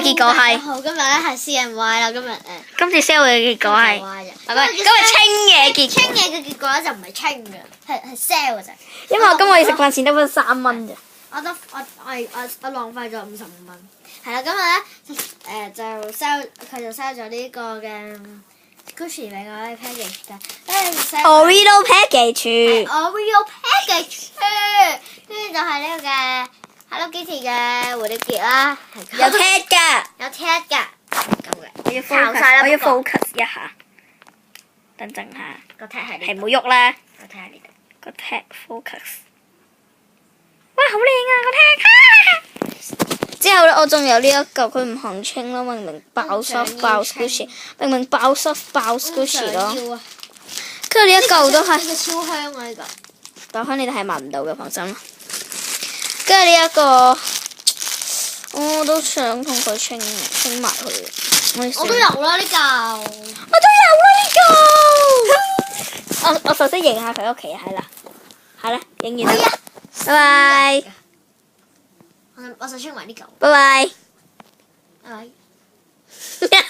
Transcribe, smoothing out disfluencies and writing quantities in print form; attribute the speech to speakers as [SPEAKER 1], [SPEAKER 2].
[SPEAKER 1] 結果係
[SPEAKER 2] 好，今日咧係 CNY 啦，今日
[SPEAKER 1] 今次 sell 嘅結果係，今日清嘅結
[SPEAKER 2] 清嘢嘅結果咧就唔係清嘅，係 sell 嘅啫。
[SPEAKER 1] 因為我今個月食飯錢得翻3蚊咋。
[SPEAKER 2] 我浪費咗55蚊。係啦，今日咧就 sell 佢就 sell 咗呢個嘅 Gucci 俾我咧 package 嘅，跟住 sell
[SPEAKER 1] Oreo package。Oreo
[SPEAKER 2] package，跟住就係呢個嘅 Hello Kitty 嘅蝴蝶結啦，
[SPEAKER 1] 有 tag 㗎。
[SPEAKER 2] 有 tag 㗎，咁嘅。
[SPEAKER 1] 我要
[SPEAKER 2] 行晒啦
[SPEAKER 1] focus，我要
[SPEAKER 2] 不過
[SPEAKER 1] focus 一下。等下，
[SPEAKER 2] 個 tag 係
[SPEAKER 1] 係
[SPEAKER 2] 呢
[SPEAKER 1] 冇喐啦。
[SPEAKER 2] 個 tag 喺呢度。
[SPEAKER 1] 個 tag focus。哇，好靚啊個 tag！之後咧，我仲有呢一嚿，佢唔行清咯，明明爆 soft 爆 Gucci，明明爆 soft 爆 Gucci 咯。跟住呢一嚿都係。
[SPEAKER 2] 呢個超香啊！呢個。
[SPEAKER 1] 爆香你哋係聞唔到嘅，放心啦。跟住呢一個，我都想同佢清埋佢。
[SPEAKER 2] 我都有啦呢嚿。
[SPEAKER 1] 我都有啦呢個。我首先影下佢屋企，係啦，影完啦。拜拜。
[SPEAKER 2] 我想清埋呢嚿。
[SPEAKER 1] 拜拜。
[SPEAKER 2] 拜拜。